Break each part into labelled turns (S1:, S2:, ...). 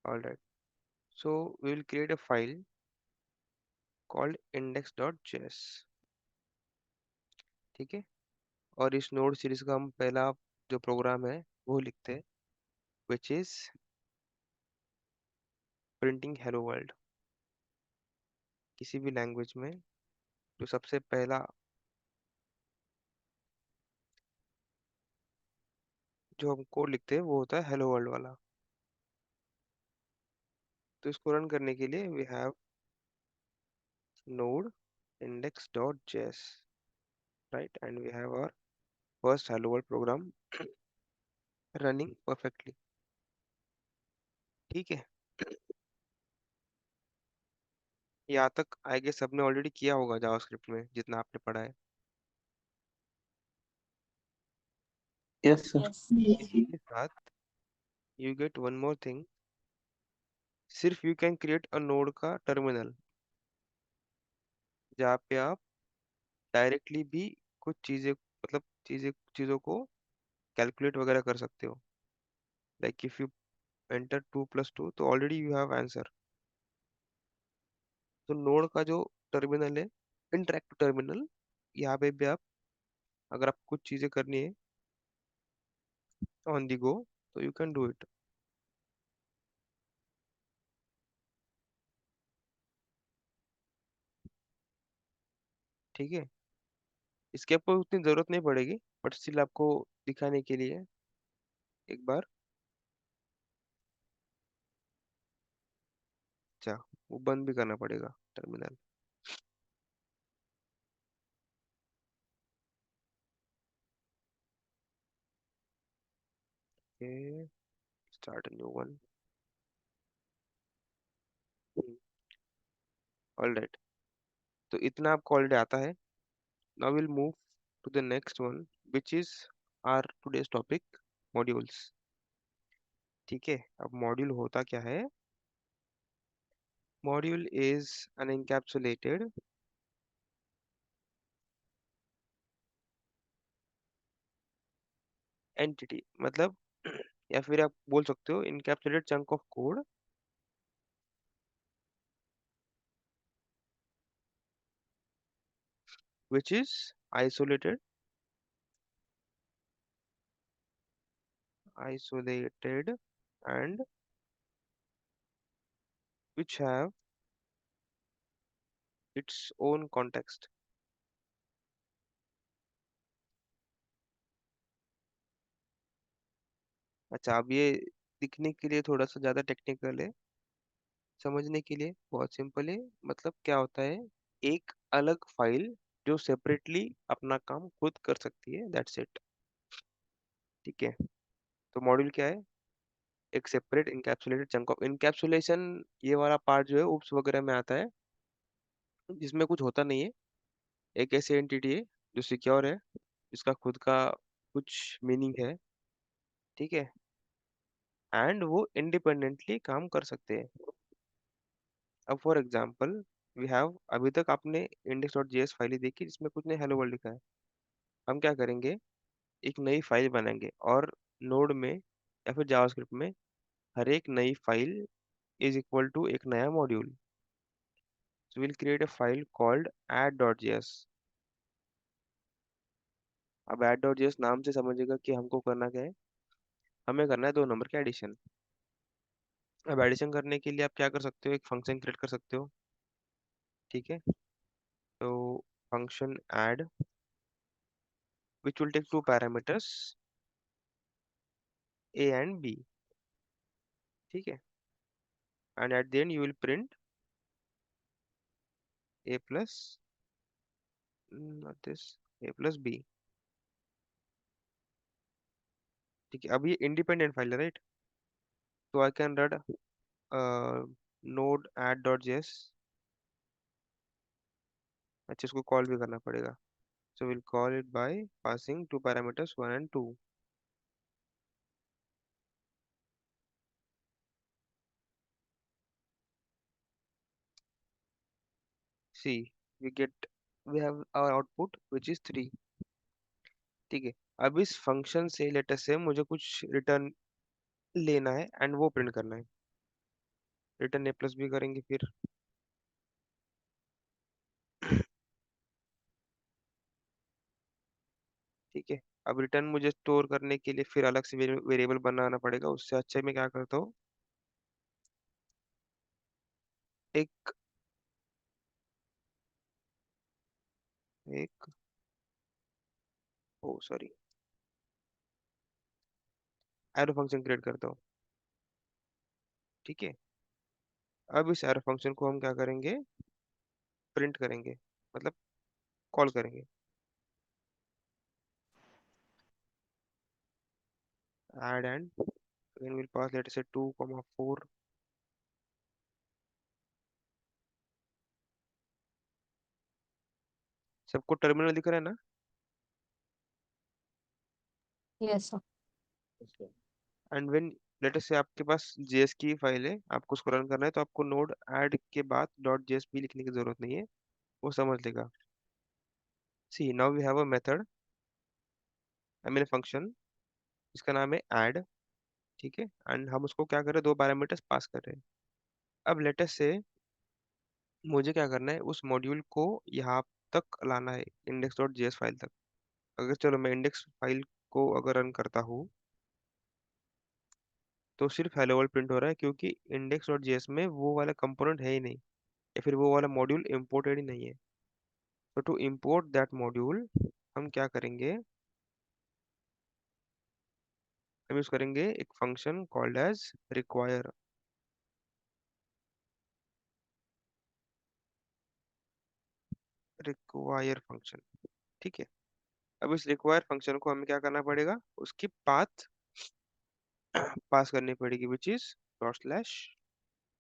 S1: All right. So we will create a file called index.js. ठीक है, और इस नोड सीरीज का हम पहला जो प्रोग्राम है वो लिखते हैं, which is printing hello world. किसी भी लैंग्वेज में जो सबसे पहला जो हम कोड लिखते हैं वो होता है हेलो वर्ल्ड वाला। तो इसको रन करने के लिए we have node index.js, right, and we have our first hello world program running perfectly। ठीक है, यहाँ तक आई गेस सबने ऑलरेडी किया होगा जावास्क्रिप्ट में जितना आपने पढ़ा है।
S2: Yes sir.
S1: इसी के साथ you get one more thing, सिर्फ you can create a node का टर्मिनल जहाँ पे आप डायरेक्टली भी कुछ चीजें मतलब चीजों को कैलकुलेट वगैरह कर सकते हो। लाइक इफ यू एंटर 2 + 2 तो ऑलरेडी यू हैव आंसर। तो नोड का जो टर्मिनल है, इंटरेक्टिव टर्मिनल, यहाँ पे भी आप अगर आपको कुछ चीजें करनी है ऑन दी गो तो यू कैन डू इट। ठीक है, इसके आपको उतनी जरूरत नहीं पड़ेगी, बट स्टिल आपको दिखाने के लिए एक बार, अच्छा, वो बंद भी करना पड़ेगा terminal. Okay, start new one. All right, तो इतना आपको ऑलरेडी आता है। Now will move to the next one which is our today's topic, modules. ठीक है, अब मॉड्यूल होता क्या है? Module is an encapsulated entity, मतलब या फिर आप बोल सकते हो encapsulated chunk of code which is isolated and which have its own context। अच्छा, अब ये दिखने के लिए थोड़ा सा ज्यादा टेक्निकल है, समझने के लिए बहुत सिंपल है। मतलब क्या होता है, एक अलग फाइल जो सेपरेटली अपना काम खुद कर सकती है, दैट्स इट। ठीक है, तो मॉड्यूल क्या है? एक separate encapsulated chunk of encapsulation. ये वाला पार्ट जो है उप्स वगैरह में आता है, जिसमें कुछ होता नहीं है। एक ऐसी एंटिटी है जो सिक्योर है, इसका खुद का कुछ मीनिंग है। ठीक है, एंड वो इंडिपेंडेंटली काम कर सकते हैं। अब फॉर एग्जांपल वी हैव, अभी तक आपने index.js फाइल ही देखी जिसमें कुछ नहीं हेलो वर्ल्ड लिखा है। हम क्या करेंगे, एक नई फाइल बनाएंगे और नोड में या फिर जावास्क्रिप्ट में हर एक नई फाइल इज इक्वल टू एक नया module. So will create a file called add.js। अब add.js नाम से समझेगा कि हमको करना क्या है, हमें करना है 2 नंबर के एडिशन। अब एडिशन करने के लिए आप क्या कर सकते हो, एक फंक्शन क्रिएट कर सकते हो। ठीक है, तो function add which will take 2 parameters a and b। ठीक है, and at the end you will print a plus, not this, a plus b। ठीक है, अब ये इंडिपेंडेंट फाइल है, राइट? तो I can run node add.js। अच्छा, इसको कॉल भी करना पड़ेगा। So will call it by passing 2 parameters 1 and 2। See, we get, we have our output which is 3। ठीक है, अब इस फंक्शन से लेटेस्ट से मुझे कुछ रिटर्न लेना है एंड वो प्रिंट करना है। रिटर्न ए प्लस भी करेंगे फिर। ठीक है। अब रिटर्न मुझे स्टोर करने के लिए फिर अलग से वेरिएबल बनाना पड़ेगा। उससे अच्छा मैं क्या करता हूँ, एक एक ओ सॉरी, एरो फंक्शन क्रिएट करता हूँ। ठीक है। अब इस एरो फंक्शन को हम क्या करेंगे, प्रिंट करेंगे, मतलब कॉल करेंगे। Add and again we'll pass let us say 2, 4। सबको टर्मिनल दिख रहा है ना?
S2: Yes sir.
S1: And when late us से आपके पास जेएस की फाइल है, आपको उसको रन करना है, तो आपको नोड ऐड के बाद डॉट जेएसपी लिखने की जरूरत नहीं है, वो समझ लेगा। See now we have a method, I mean function, इसका नाम है ऐड। ठीक है। एंड हम उसको क्या कर रहे हैं, दो पैरामीटर्स पास कर रहे हैं। अब लेट अस से मुझे क्या करना है, उस मॉड्यूल को यहाँ तक लाना है, इंडेक्स डॉट जेएस फाइल तक। अगर चलो मैं इंडेक्स फाइल को अगर रन करता हूँ, तो सिर्फ हेलो वर्ल्ड प्रिंट हो रहा है, क्योंकि इंडेक्स डॉट जेएस में वो वाला कंपोनेंट है ही नहीं, या फिर वो वाला मॉड्यूल इम्पोर्टेड ही नहीं है। तो टू इम्पोर्ट दैट मॉड्यूल हम क्या करेंगे, हम यूज करेंगे एक function called as require. Require function. ठीक है। अब इस रिक्वायर फंक्शन को हमें क्या करना पड़ेगा, उसकी पाथ पास करनी पड़ेगी, which is dot slash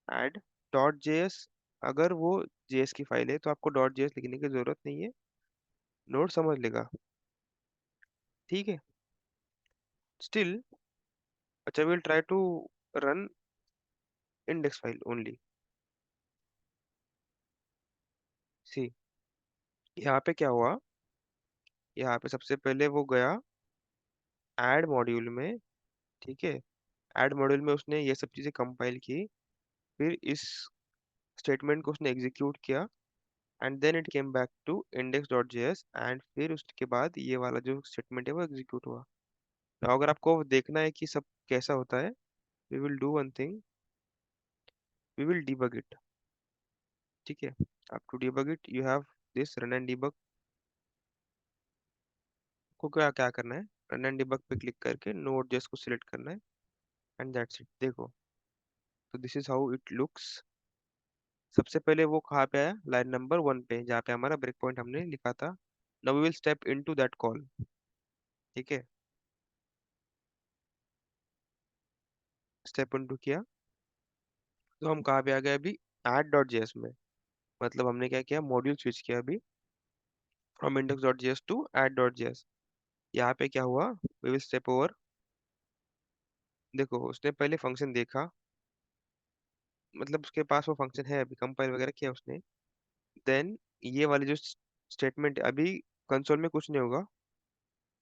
S1: add dot JS. अगर वो जेएस की फाइल है तो आपको डॉट जेएस लिखने की जरूरत नहीं है, नोड समझ लेगा। ठीक है। स्टिल, अच्छा will try to run index file only. See, यहाँ पे क्या हुआ, यहाँ पे सबसे पहले वो गया ऐड मॉड्यूल में। ठीक है। ऐड मॉड्यूल में उसने ये सब चीजें कंपाइल की, फिर इस स्टेटमेंट को उसने एग्जीक्यूट किया, and then it came back to index.js, and फिर उसके बाद ये वाला जो स्टेटमेंट है वो एग्जीक्यूट हुआ। तो अगर आपको देखना है कि सब कैसा होता है, we will do one thing, we will debug it. ठीक है। आप to debug it you have this run and debug. को क्या क्या करना है, रन एंड डिबग पे क्लिक करके नोड जेएस को सिलेक्ट करना है, एंड दैट्स इट। देखो, तो this is how it looks. सबसे पहले वो कहाँ पे आया, लाइन नंबर 1 पे, जहाँ पे हमारा ब्रेक पॉइंट हमने लिखा था। Now we will step into that call. ठीक है। स्टेप इनटू किया, तो हम कहाँ पे आ गए अभी, ऐड डॉट जेएस में। मतलब हमने क्या किया, मॉड्यूल स्विच किया अभी, from index dot JS to add dot JS. यहाँ पे क्या हुआ, वी विल स्टेप ओवर। देखो उसने पहले फंक्शन देखा, मतलब उसके पास वो फंक्शन है, अभी कंपाइल वगैरह किया उसने। देन ये वाली जो स्टेटमेंट अभी कंसोल में कुछ नहीं होगा,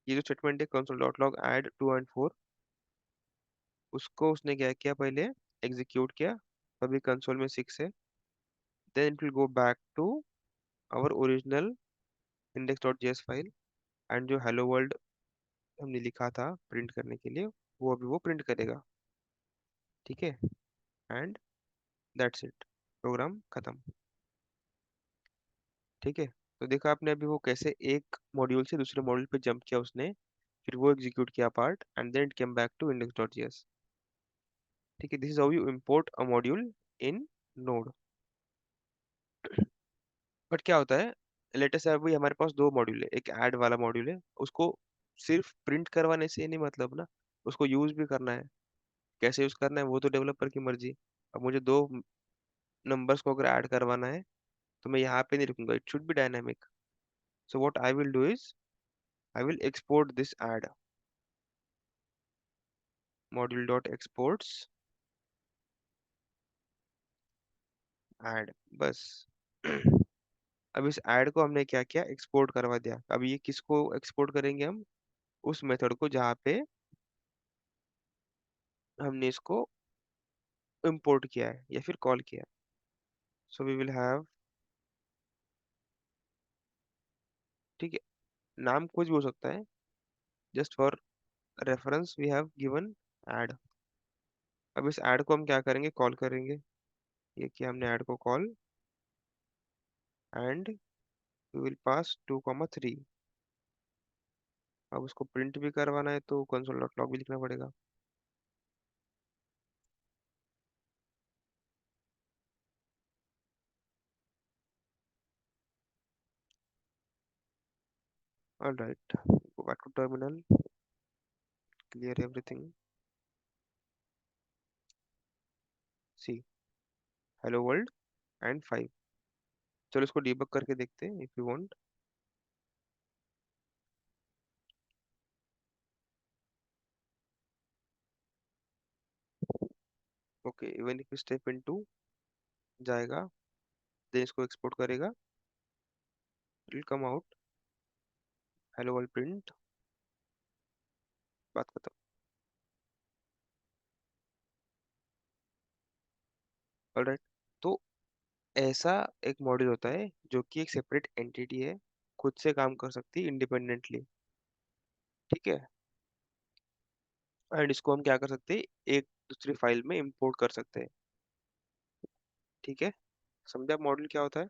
S1: ये जो स्टेटमेंट है कंसोल डॉट लॉग ऐड 2 और 4, उसको उसने क्या किया, पहले एग्जीक्यूट किया। अभी कंसोल में 6 है। Then it will go back to our original index dot JS file, and जो हेलो वर्ल्ड हमने लिखा था प्रिंट करने के लिए, वो अभी वो प्रिंट करेगा। ठीक है। एंड दैट्स इट, प्रोग्राम खत्म। ठीक है। तो देखा आपने अभी वो कैसे एक मॉड्यूल से दूसरे मॉड्यूल पे जंप किया उसने, फिर वो एग्जीक्यूट किया part, and then it came back to index dot JS. ठीक है। This is how you import a module in node. But क्या होता है, लेटेस्ट अभी हमारे पास दो मॉड्यूल है, एक ऐड वाला मॉड्यूल है, उसको सिर्फ प्रिंट करवाने से नहीं मतलब ना, उसको यूज भी करना है। कैसे यूज करना है वो तो डेवलपर की मर्जी। अब मुझे दो नंबर्स को अगर ऐड करवाना है, तो मैं यहाँ पे नहीं लिखूंगा, it should be dynamic. So what I will do is, I will export this add, module dot exports add, बस। अब इस ऐड को हमने क्या किया, एक्सपोर्ट करवा दिया। अब ये किसको एक्सपोर्ट करेंगे हम, उस मेथड को जहाँ पे हमने इसको इंपोर्ट किया है या फिर कॉल किया है। सो वी विल हैव, ठीक है, नाम कुछ भी हो सकता है, just for reference we have given add. अब इस ऐड को हम क्या करेंगे, कॉल करेंगे। ये किया हमने ऐड को call, and we will pass 2,3। अब उसको प्रिंट भी करवाना है तो कंसोल डॉट लॉग भी लिखना पड़ेगा। Alright, go back to terminal, clear everything, see hello world and 5। चलो इसको डीबग करके देखते हैं if you want. Okay, even if step into जाएगा, देन इसको एक्सपोर्ट करेगा, it will come out hello world print, बात खत्म। ऑलराइट, तो ऐसा एक मॉड्यूल होता है जो कि एक सेपरेट एंटिटी है, खुद से काम कर सकती है इंडिपेंडेंटली। ठीक है, एंड इसको हम क्या कर सकते हैं, एक दूसरी फाइल में इंपोर्ट कर सकते हैं। ठीक है, समझा मॉड्यूल क्या होता है।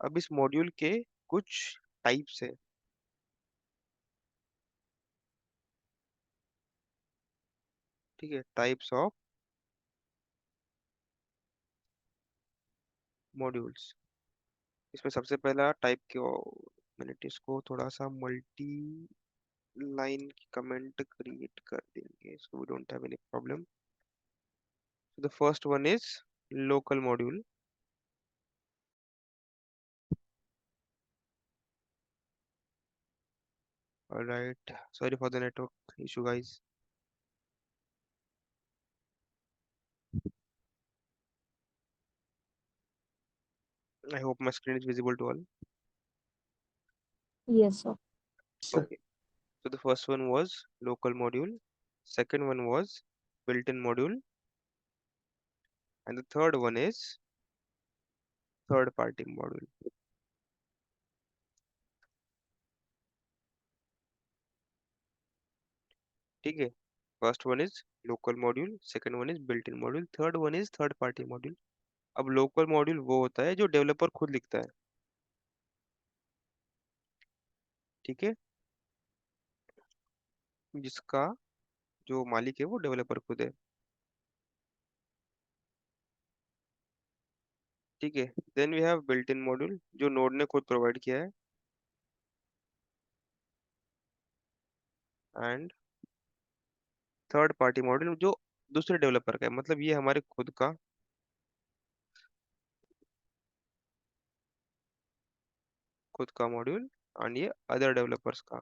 S1: अब इस मॉड्यूल के कुछ टाइप्स है। ठीक है, टाइप्स ऑफ मॉड्यूल्स। इसमें सबसे पहला टाइप क्यों, मैंने इसको थोड़ा सा मल्टी लाइन की कमेंट क्रिएट कर देंगे, so we don't have any problem. The first one is local module. Alright, sorry for the network issue guys. I hope my screen is visible to all.
S2: Yes, sir.
S1: Okay, so the first one was local module, second one was built-in module, and the third one is third-party module. ठीक है, first one is local module, second one is built-in module, third one is third-party module. अब local module वो होता है जो developer खुद लिखता है। ठीक है, जिसका जो मालिक है वो डेवलपर खुद है। ठीक है, then we have built-in module जो नोड ने खुद प्रोवाइड किया है, एंड थर्ड पार्टी मॉड्यूल जो दूसरे डेवलपर का है, मतलब ये हमारे खुद का मॉड्यूल, एंड ये अदर डेवलपर्स का।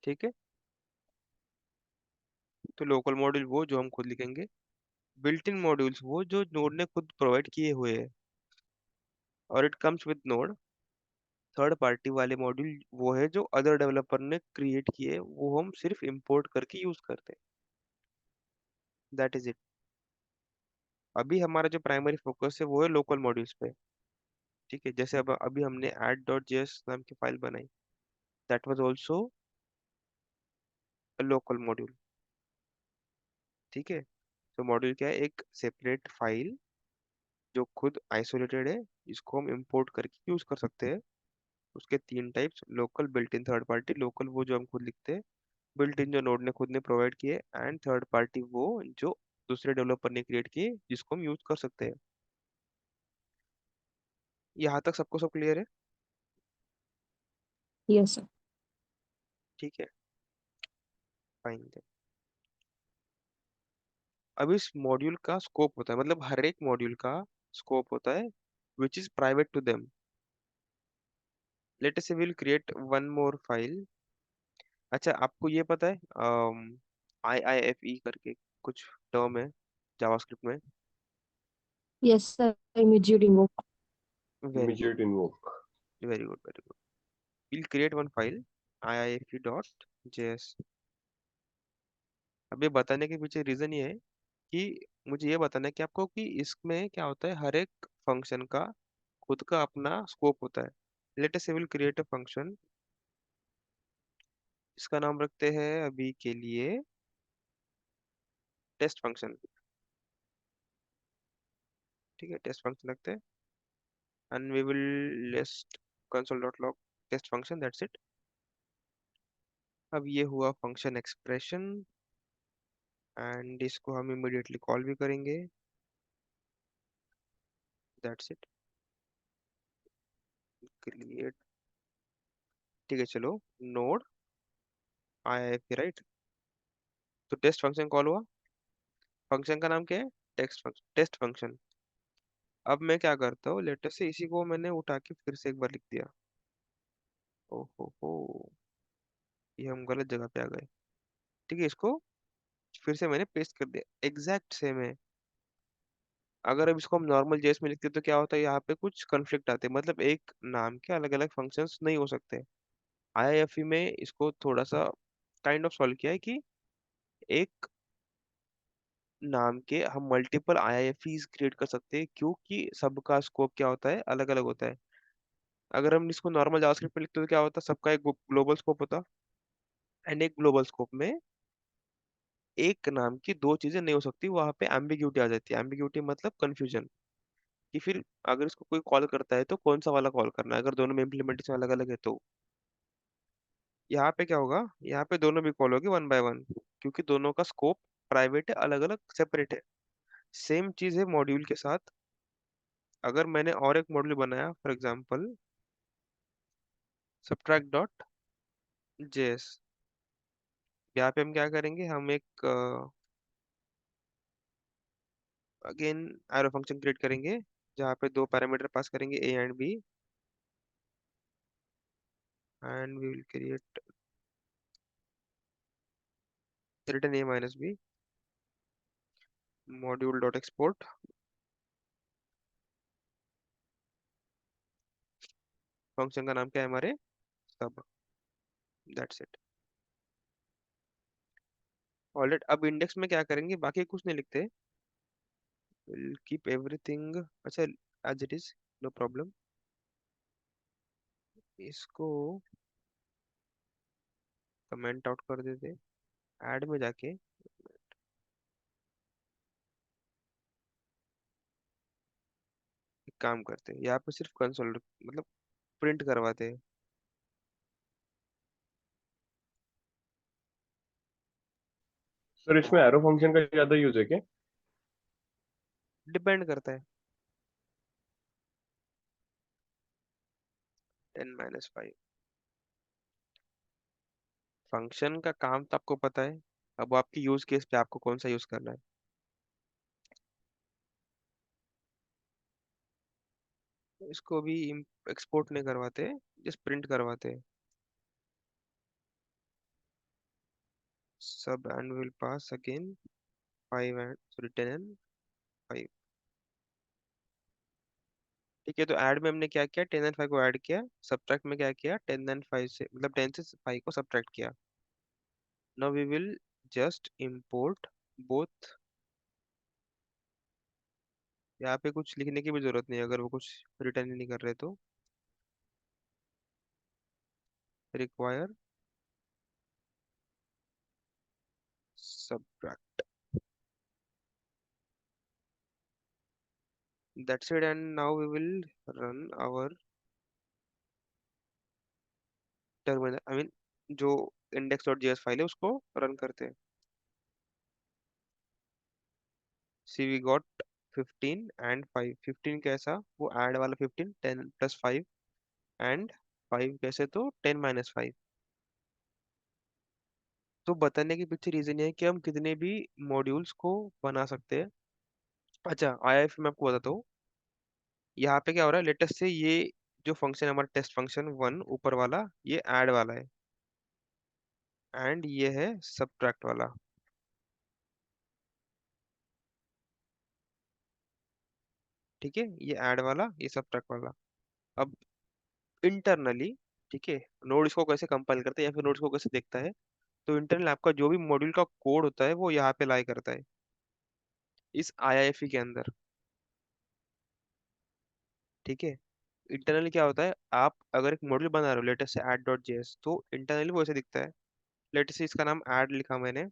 S1: ठीक है, तो लोकल मॉड्यूल वो जो हम खुद लिखेंगे, बिल्ट इन मॉड्यूल्स वो जो नोड ने खुद प्रोवाइड किए हुए हैं, और it comes with node. Third party वाले मॉड्यूल वो है जो अदर डेवलपर ने क्रिएट किए, वो हम सिर्फ इंपोर्ट करके यूज करते हैं। That is it. अभी हमारा जो प्राइमरी फोकस है वो है लोकल मॉड्यूल्स पे। ठीक है, जैसे अब अभी हमने add.js नाम की फाइल बनाई, that was also a local module. ठीक है, तो मॉड्यूल क्या है, एक सेपरेट फाइल जो खुद आइसोलेटेड है, जिसको हम इंपोर्ट करके यूज कर सकते हैं। उसके तीन types, local, built in, third party. Local वो जो हम खुद लिखते हैं, बिल्ट इन जो नोड ने खुद ने प्रोवाइड किए, एंड थर्ड पार्टी वो जो दूसरे डेवलपर ने क्रिएट किए, जिसको हम यूज कर सकते हैं। यहाँ तक सबको सब क्लियर है।
S2: Yes, sir.
S1: ठीक है, फाइन। अब इस मॉड्यूल का स्कोप होता है, मतलब हर एक मॉड्यूल का स्कोप होता है which is private to them. Let us say will create one more file. अच्छा, आपको ये पता है IIFE करके कुछ टर्म है जावास्क्रिप्ट में।
S2: Yes, sir. Immediate invoke.
S1: Very good,
S3: immediate invoke.
S1: Very good, very good. We'll create one file, iif.js. अब ये बताने के पीछे रीजन ये है कि मुझे ये बताना है कि आपको कि इसमें क्या होता है, हर एक फंक्शन का खुद का अपना स्कोप होता है. Let us will create a function. इसका नाम रखते हैं अभी के लिए टेस्ट फंक्शन. ठीक है, टेस्ट फंक्शन रखते हैं. And we will list console.log test function, that's it. अब ये हुआ फंक्शन एक्सप्रेशन, एंड इसको हम इमिडिएटली कॉल भी करेंगे. That's it. क्रिएट. ठीक है, चलो. नोड आया है फिर, राइट. तो टेस्ट फंक्शन कॉल हुआ. फंक्शन का नाम क्या है? Text function, test function. अब मैं क्या करता हूँ, लेटेस्ट से इसी को मैंने उठा के फिर से एक बार लिख दिया. ओहो, ये हम गलत जगह पे आ गए. ठीक है, इसको फिर से मैंने पेस्ट कर दिया, एग्जैक्ट सेम है. अगर अब इसको हम नॉर्मल जेएस में लिखते तो क्या होता है, यहाँ पे कुछ कन्फ्लिक्ट आते, मतलब एक नाम के अलग अलग फंक्शंस नहीं हो सकते. आईआईएफई में इसको थोड़ा सा काइंड ऑफ सॉल्व किया है कि एक नाम के हम मल्टीपल आईआईएफईज क्रिएट कर सकते हैं, क्योंकि सबका स्कोप क्या होता है, अलग अलग होता है. अगर हम इसको नॉर्मल जावास्क्रिप्ट में लिखते तो क्या होता, सबका एक ग्लोबल स्कोप होता. एंड एक ग्लोबल स्कोप में एक नाम की दो चीजें नहीं हो सकती, वहां पे एम्बिग्यूटी आ जाती है. एम्बिग्यूटी मतलब कंफ्यूजन, कि फिर अगर इसको कोई कॉल करता है तो कौन सा वाला कॉल करना है, अगर दोनों में इम्प्लीमेंटेशन अलग अलग है तो. यहाँ पे क्या होगा, यहाँ पे दोनों भी कॉल होगी वन बाय वन, क्योंकि दोनों का स्कोप प्राइवेट है, अलग अलग सेपरेट है. सेम चीज है मॉड्यूल के साथ. अगर मैंने और एक मॉड्यूल बनाया, for example subtract dot JS, यहाँ पे हम क्या करेंगे, हम एक अगेन एरो फंक्शन क्रिएट करेंगे, जहाँ पे दो पैरामीटर पास करेंगे, A and B. And we will create return A minus B. Module dot export. Function का नाम क्या है हमारे, सब. That's it. ऑलराइट, अब इंडेक्स में क्या करेंगे, बाकी कुछ नहीं लिखते. विल कीप एवरीथिंग, अच्छा, as it is, no problem. इसको कमेंट आउट कर देते. ऐड में जाके एक काम करते हैं, यहाँ पे सिर्फ कंसोल मतलब प्रिंट करवाते हैं.
S3: सर इसमें एरो फंक्शन का ज्यादा यूज है क्या?
S1: डिपेंड करता है. 10 - 5. फंक्शन का काम तो आपको पता है, अब वो आपकी यूज केस पे आपको कौन सा यूज करना है. इसको भी एक्सपोर्ट नहीं करवाते, जस्ट प्रिंट करवाते. सब and will pass again 5 and sorry 10 and 5. ठीक है, तो ऐड में हमने क्या किया, 10 and 5 को ऐड किया. सब्ट्रैक्ट में क्या किया, 10 and 5 से, मतलब 10 से 5 को सब्ट्रैक्ट किया. Now we will just import both. यहाँ पे कुछ लिखने की भी जरूरत नहीं है, अगर वो कुछ रिटर्न ही नहीं कर रहे तो. Require subtract. That's it. And now we will run our terminal, I mean जो index.js फाइल है उसको रन करते हैं. सी वी गॉट 15 and 5. 15 कैसा, वो ऐड वाला 15, 10 + 5. एंड 5 कैसे, तो 10 - 5. तो बताने के पीछे रीजन ये है कि हम कितने भी मॉड्यूल्स को बना सकते हैं. अच्छा, आईआईएफ में आपको बताता हूँ. यहाँ पे क्या हो रहा है, लेटेस्ट से ये जो फंक्शन है हमारा टेस्ट फंक्शन वन ऊपर वाला, ये ऐड वाला है. एंड ये है सब्ट्रैक्ट वाला. ठीक है, ये ऐड वाला, ये सब्ट्रैक्ट वाला। अब इंटरनली, ठीक है, नोड इसको कैसे कंपाइल करता है या फिर नोड इसको कैसे देखता है, तो इंटरनल आपका जो भी मॉड्यूल का कोड होता है वो यहाँ पे लाई करता है, इस आईआईएफई के अंदर। ठीक है, इंटरनली क्या होता है, आप अगर एक मॉड्यूल बना रहे हो लेटेस्ट से ऐड डॉट जेएस, तो इंटरनली वो ऐसे दिखता है। लेटेस्ट से इसका नाम ऐड लिखा मैंने,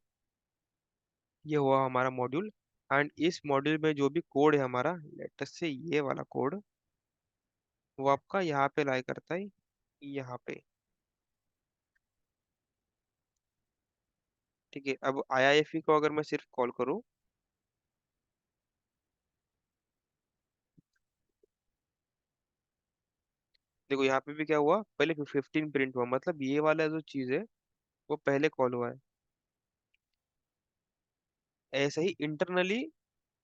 S1: ये हुआ हमारा मॉड्यूल। एंड इस मॉड्यूल में जो भी कोड है हमारा, लेटेस्ट से ये वाला कोड, वो आपका यहाँ पे लाई करता है, यहाँ पे। ठीक है, अब आईआईएफई को अगर मैं सिर्फ कॉल करूँ, देखो यहाँ पे भी क्या हुआ, पहले 15 प्रिंट हुआ, मतलब ये वाला जो चीज है वो पहले कॉल हुआ है। ऐसे ही इंटरनली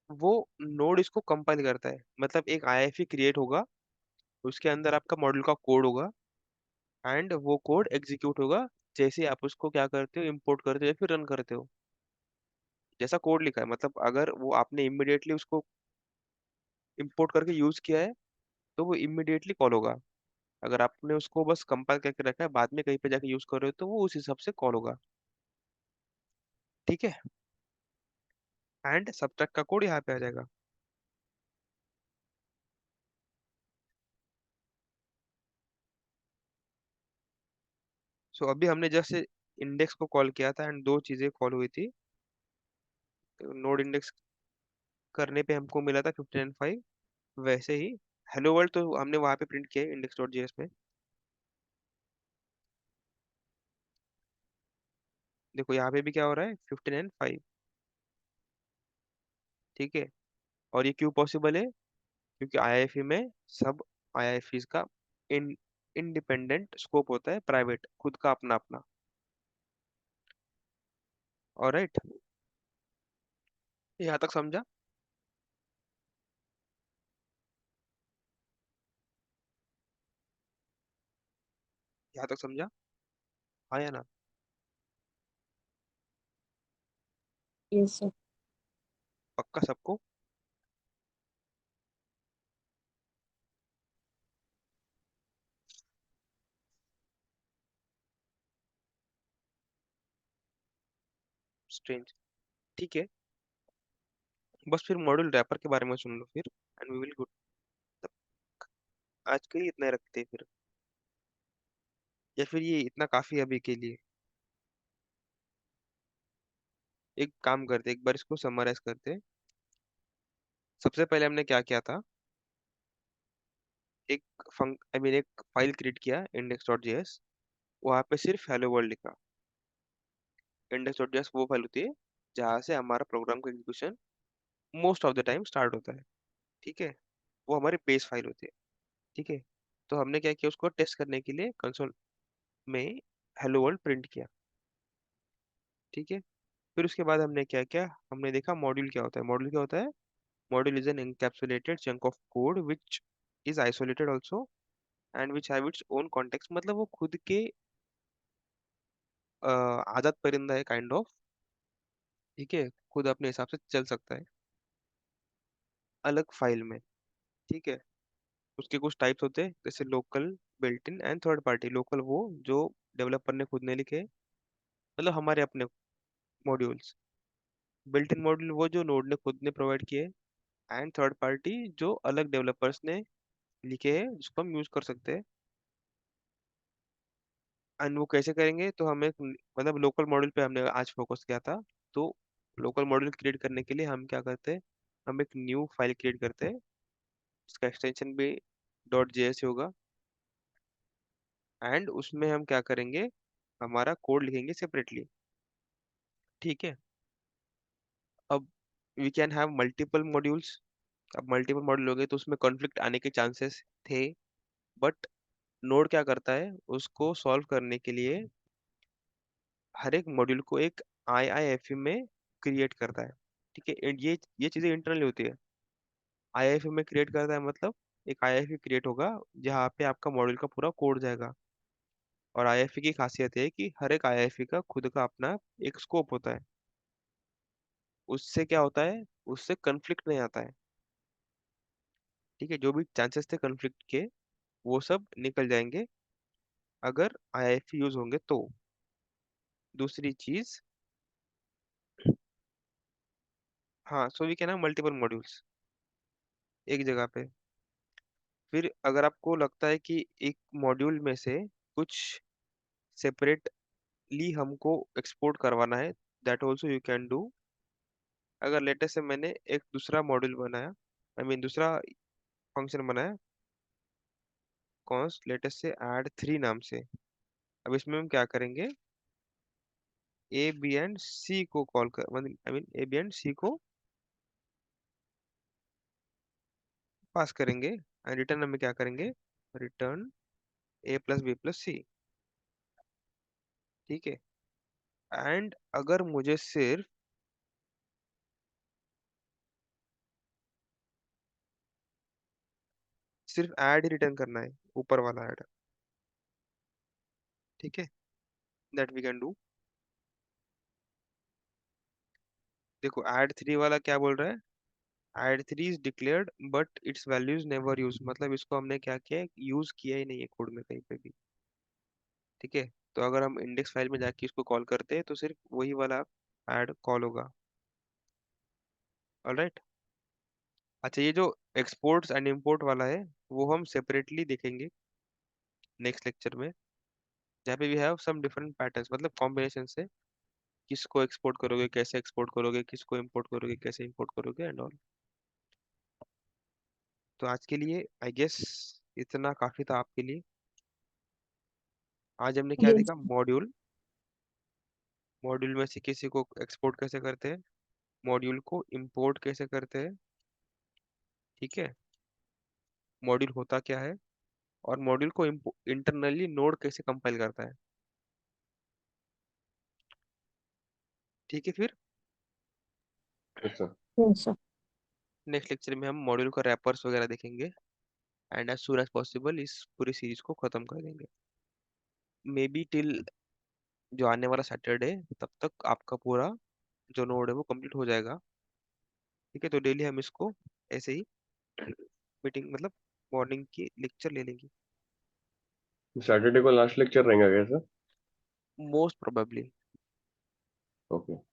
S1: वो नोड इसको कंपाइल करता है, मतलब एक आईआईएफई क्रिएट होगा, उसके अंदर आपका मॉड्यूल का कोड होगा, एंड वो कोड एग्जीक्यूट होगा जैसे आप उसको क्या करते हो, इंपोर्ट करते हो या फिर रन करते हो। जैसा कोड लिखा है, मतलब अगर वो आपने इमिडिएटली उसको इंपोर्ट करके यूज किया है तो वो इमिडिएटली कॉल होगा। अगर आपने उसको बस कंपाइल करके रखा है, बाद में कहीं पे जाके यूज कर रहे हो, तो वो उस हिसाब से कॉल होगा। ठीक है, एंड सब्ट्रैक्ट का कोड यहाँ पे आ जाएगा। सो अभी हमने जैसे इंडेक्स को कॉल किया था एंड दो चीजें कॉल हुई थी। नोड इंडेक्स करने पे हमको मिला था 15 एंड 5, वैसे ही हेलो वर्ल्ड तो हमने वहां पे प्रिंट किया इंडेक्स डॉट जेएस में। देखो यहाँ पे भी क्या हो रहा है, 15 एंड 5। ठीक है, और ये क्यों पॉसिबल है, क्योंकि आईआईएफई में सब आईआईएफईज का इन इंडिपेंडेंट स्कोप होता है, प्राइवेट, खुद का अपना अपना। ऑलराइट, यहाँ तक समझा? यहाँ तक समझा? हाँ या ना?
S2: Yes, sir.
S1: पक्का सबको? स्ट्रेंज। ठीक है, बस फिर मॉड्यूल रैपर के बारे में सुन लो फिर, एंड वी विल गुड। आज के लिए इतना ही रखते हैं फिर, या फिर ये इतना काफी है अभी के लिए? एक काम करते, एक बार इसको समराइज करते। सबसे पहले हमने क्या किया था, एक आई मीन एक फाइल क्रिएट किया इंडेक्स डॉट जेएस, वहाँ पे सिर्फ हेलो वर्ल्ड लिखा। इंडेक्स डॉट जेएस वो फाइल होती है जहाँ से हमारा प्रोग्राम का execution most of the time start होता है। ठीक है, वो हमारी बेस फाइल होती है। ठीक है, तो हमने क्या किया, उसको टेस्ट करने के लिए कंसोल में हेलो वर्ल्ड प्रिंट किया। ठीक है, फिर उसके बाद हमने क्या किया, हमने देखा मॉड्यूल क्या होता है। मॉड्यूल क्या होता है, module is an encapsulated chunk of code which is isolated also and which have its own context, मतलब वो खुद के आदत परिंदा है, काइंड ऑफ। ठीक है, खुद अपने हिसाब से चल सकता है अलग फाइल में। ठीक है, उसके कुछ टाइप्स होते हैं, जैसे local, built in and third party. Local वो जो डेवलपर ने खुद ने लिखे, मतलब हमारे अपने मॉड्यूल्स। बिल्ट इन मॉड्यूल वो जो नोड ने खुद ने प्रोवाइड किए। एंड थर्ड पार्टी जो अलग डेवलपर्स ने लिखे हैं, जिसको हम यूज कर सकते हैं। एंड वो कैसे करेंगे, तो हम एक मतलब लोकल मॉड्यूल पे हमने आज फोकस किया था। तो लोकल मॉड्यूल क्रिएट करने के लिए हम क्या करते हैं, हम एक न्यू फाइल क्रिएट करते हैं, इसका एक्सटेंशन भी डॉट जेएस होगा। एंड उसमें हम क्या करेंगे, हमारा कोड लिखेंगे सेपरेटली। ठीक है, अब we can have multiple modules. अब मल्टीपल मॉड्यूल हो गए तो उसमें कॉन्फ्लिक्ट आने के चांसेस थे, बट नोड क्या करता है, उसको सॉल्व करने के लिए हर एक मॉड्यूल को एक आईआईएफई में क्रिएट करता है। ठीक है, and ये चीजें इंटरनल होती है। आईआईएफई में क्रिएट करता है, मतलब एक आईआईएफई क्रिएट होगा जहाँ पे आपका मॉड्यूल का पूरा कोड जाएगा। और आईआईएफई की खासियत है कि हर एक आईआईएफई का खुद का अपना एक स्कोप होता है। उससे क्या होता है, उससे कन्फ्लिक्ट नहीं आता है। ठीक है, जो भी चांसेस थे कॉन्फ्लिक्ट के वो सब निकल जाएंगे अगर आईआईएफई यूज होंगे तो। दूसरी चीज, हाँ, so we can have multiple modules एक जगह पे। फिर अगर आपको लगता है कि एक मॉड्यूल में से कुछ सेपरेटली हमको एक्सपोर्ट करवाना है, that also you can do. अगर लेटेस्ट से मैंने एक दूसरा मॉड्यूल बनाया, आई मीन दूसरा फंक्शन बनाया, कॉन्स्ट लेटेस्ट से ऐड 3 नाम से। अब इसमें हम क्या करेंगे, ए बी एंड सी को कॉल कर, I mean A B and C को पास करेंगे एंड रिटर्न में क्या करेंगे, return A plus B plus C. ठीक है, एंड अगर मुझे सिर्फ ऐड ही रिटर्न करना है, ऊपर वाला ऐड, ठीक है, दैट वी कैन डू। देखो ऐड 3 वाला क्या बोल रहा है, add 3 is declared but it's values never use, मतलब इसको हमने क्या किया है, यूज किया ही नहीं है कोड में कहीं पे भी। ठीक है, तो अगर हम इंडेक्स फाइल में जाके इसको कॉल करते हैं तो सिर्फ वही वाला ऐड कॉल होगा। ऑलराइट। अच्छा, ये जो एक्सपोर्ट्स एंड इंपोर्ट वाला है वो हम सेपरेटली देखेंगे नेक्स्ट लेक्चर में, जहाँ पे we have some different patterns, मतलब कॉम्बिनेशन से किसको एक्सपोर्ट करोगे, कैसे एक्सपोर्ट करोगे, किसको इंपोर्ट करोगे, कैसे इंपोर्ट करोगे एंड ऑल। तो आज के लिए आई गेस इतना काफी था आपके लिए। आज हमने क्या
S2: Yes.
S1: देखा, मॉड्यूल, मॉड्यूल में से किसी को एक्सपोर्ट कैसे करते हैं, मॉड्यूल को इंपोर्ट कैसे करते हैं, ठीक है, मॉड्यूल होता क्या है, और मॉड्यूल को इंटरनली नोड कैसे कंपाइल करता है। ठीक है, फिर
S3: yes sir.
S2: Yes, sir.
S1: Next lecture में हम मॉड्यूल का रैपर्स वगैरह देखेंगे and as soon as possible इस पूरी सीरीज को खत्म कर देंगे, मे बी टिल जो आने वाला सैटरडे, तब तक आपका पूरा जो नोड है वो कंप्लीट हो जाएगा। ठीक है, तो डेली हम इसको ऐसे ही मीटिंग, मतलब मॉर्निंग की लेक्चर ले लेंगे
S3: सैटरडे को लास्ट लेक्चर रहेगा क्या सर?
S1: Most probably.
S3: ओके।